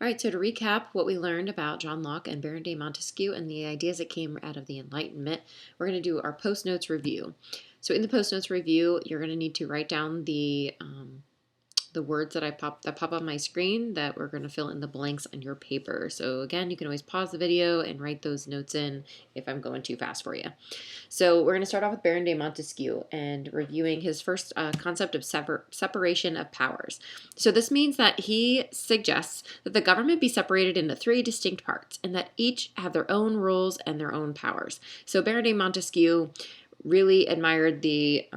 All right, so to recap what we learned about John Locke and Baron de Montesquieu and the ideas that came out of the Enlightenment, we're going to do our post notes review. So in the post notes review, you're going to need to write down the words that pop on my screen that we're going to fill in the blanks on your paper. So again, you can always pause the video and write those notes in if I'm going too fast for you. So we're going to start off with Baron de Montesquieu and reviewing his first concept of separation of powers. So this means that he suggests that the government be separated into three distinct parts and that each have their own rules and their own powers. So Baron de Montesquieu really admired the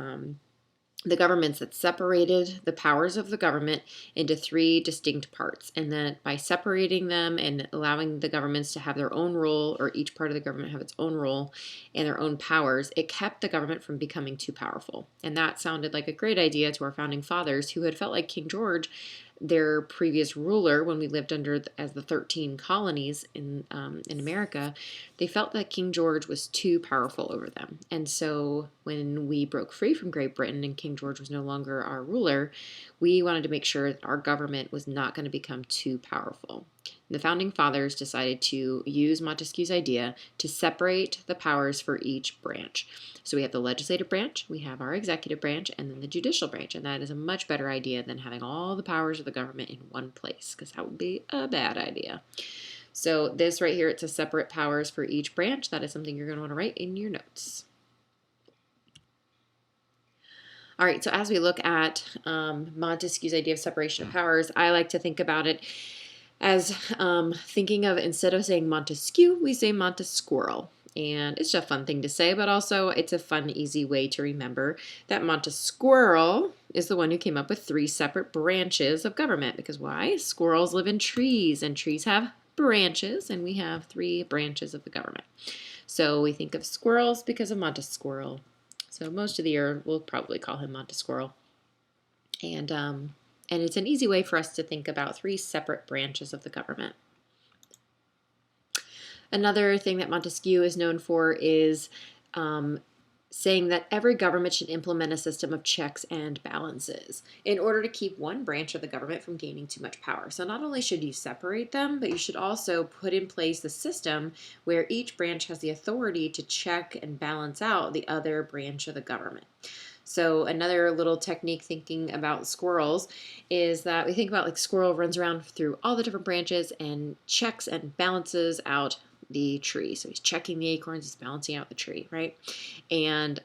governments that separated the powers of the government into three distinct parts. And then by separating them and allowing the governments to have their own role, or each part of the government have its own role and their own powers, it kept the government from becoming too powerful. And that sounded like a great idea to our founding fathers, who had felt like King George, their previous ruler, when we lived under as the 13 colonies in America, they felt that King George was too powerful over them. And so when we broke free from Great Britain and King George was no longer our ruler, we wanted to make sure that our government was not going to become too powerful. The founding fathers decided to use Montesquieu's idea to separate the powers for each branch. So we have the legislative branch, we have our executive branch, and then the judicial branch. And that is a much better idea than having all the powers of the government in one place, because that would be a bad idea. So this right here, it says separate powers for each branch. That is something you're going to want to write in your notes. All right, so as we look at Montesquieu's idea of separation of powers, I like to think about it as thinking of, instead of saying Montesquieu, we say Manta Squirrel. And it's just a fun thing to say, but also it's a fun, easy way to remember that Manta Squirrel is the one who came up with three separate branches of government. Because why? Squirrels live in trees, and trees have branches, and we have three branches of the government. So we think of squirrels because of Manta Squirrel. So most of the year, we'll probably call him Manta Squirrel. And it's an easy way for us to think about three separate branches of the government. Another thing that Montesquieu is known for is saying that every government should implement a system of checks and balances in order to keep one branch of the government from gaining too much power. So not only should you separate them, but you should also put in place the system where each branch has the authority to check and balance out the other branch of the government. So another little technique thinking about squirrels is that we think about like squirrel runs around through all the different branches and checks and balances out the tree. So he's checking the acorns, he's balancing out the tree, right? And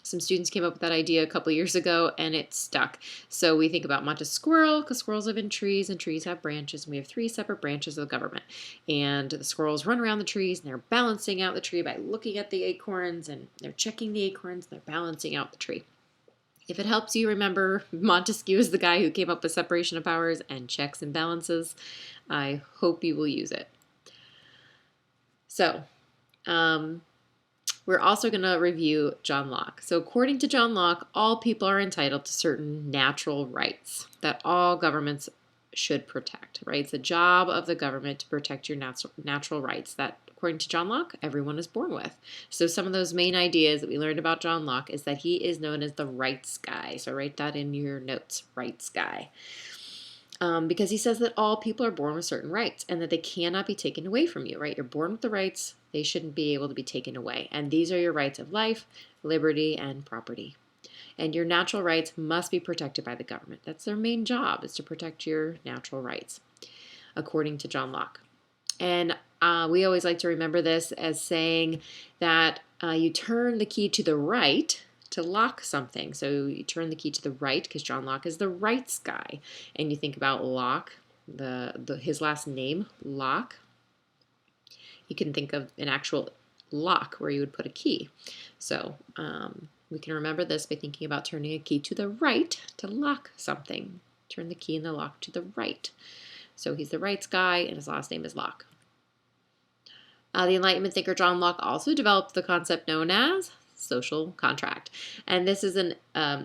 some students came up with that idea a couple years ago, and it stuck. So we think about Manta Squirrel because squirrels live in trees and trees have branches, and we have three separate branches of the government. And the squirrels run around the trees and they're balancing out the tree by looking at the acorns, and they're checking the acorns and they're balancing out the tree. If it helps you remember Montesquieu is the guy who came up with separation of powers and checks and balances, I hope you will use it. So, we're also going to review John Locke. So according to John Locke, all people are entitled to certain natural rights that all governments should protect, right? It's the job of the government to protect your natural rights that, according to John Locke, everyone is born with. So some of those main ideas that we learned about John Locke is that he is known as the rights guy. So write that in your notes, rights guy. Because he says that all people are born with certain rights and that they cannot be taken away from you, right? You're born with the rights. They shouldn't be able to be taken away. And these are your rights of life, liberty, and property. And your natural rights must be protected by the government. That's their main job, is to protect your natural rights, according to John Locke. And we always like to remember this as saying that you turn the key to the right to lock something. So you turn the key to the right because John Locke is the rights guy. And you think about Locke, his last name, Locke. You can think of an actual lock where you would put a key. So we can remember this by thinking about turning a key to the right to lock something. Turn the key in the lock to the right. So he's the rights guy, and his last name is Locke. The Enlightenment thinker John Locke also developed the concept known as social contract. And this is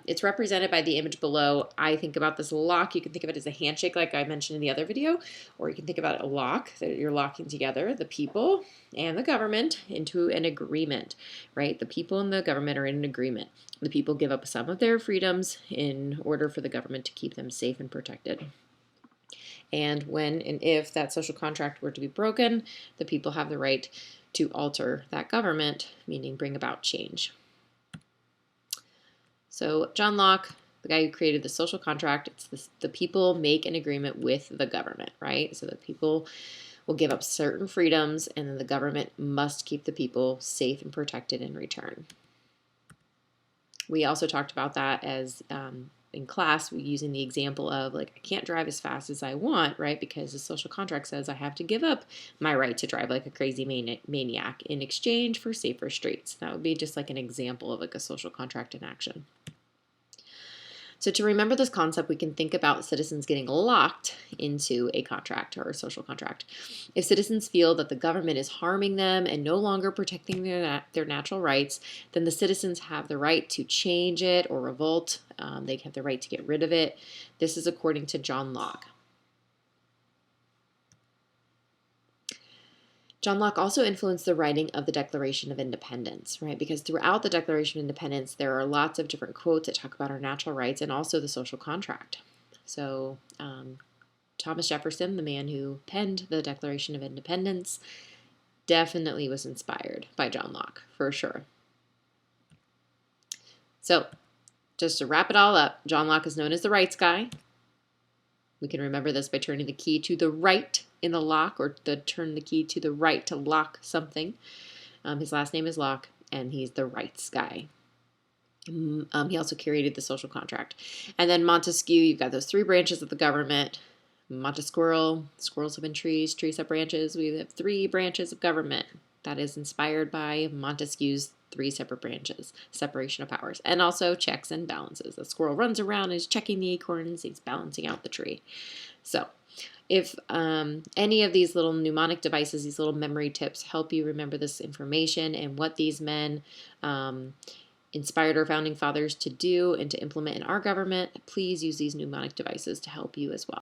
it's represented by the image below. I think about this lock. You can think of it as a handshake like I mentioned in the other video, or you can think about a lock that you're locking together the people and the government into an agreement, right? The people and the government are in an agreement. The people give up some of their freedoms in order for the government to keep them safe and protected. And when and if that social contract were to be broken, the people have the right to alter that government, meaning bring about change. So John Locke, the guy who created the social contract, it's this, the people make an agreement with the government, right? So the people will give up certain freedoms, and then the government must keep the people safe and protected in return. We also talked about that as in class, using the example of like, I can't drive as fast as I want, right? Because the social contract says I have to give up my right to drive like a crazy maniac in exchange for safer streets. That would be just like an example of like a social contract in action. So to remember this concept, we can think about citizens getting locked into a contract or a social contract. If citizens feel that the government is harming them and no longer protecting their natural rights, then the citizens have the right to change it or revolt. They have the right to get rid of it. This is according to John Locke. John Locke also influenced the writing of the Declaration of Independence, right? Because throughout the Declaration of Independence, there are lots of different quotes that talk about our natural rights and also the social contract. So Thomas Jefferson, the man who penned the Declaration of Independence, definitely was inspired by John Locke, for sure. So just to wrap it all up, John Locke is known as the rights guy. We can remember this by turning the key to the right in the lock, or turn the key to the right to lock something. His last name is Locke, and he's the rights guy. He also created the social contract. And then Montesquieu, you've got those three branches of the government. Manta Squirrel, squirrels live in trees, trees have branches. We have three branches of government. That is inspired by Montesquieu's three separate branches, separation of powers, and also checks and balances. The squirrel runs around and is checking the acorns, he's balancing out the tree. So if any of these little mnemonic devices, these little memory tips help you remember this information and what these men inspired our founding fathers to do and to implement in our government, please use these mnemonic devices to help you as well.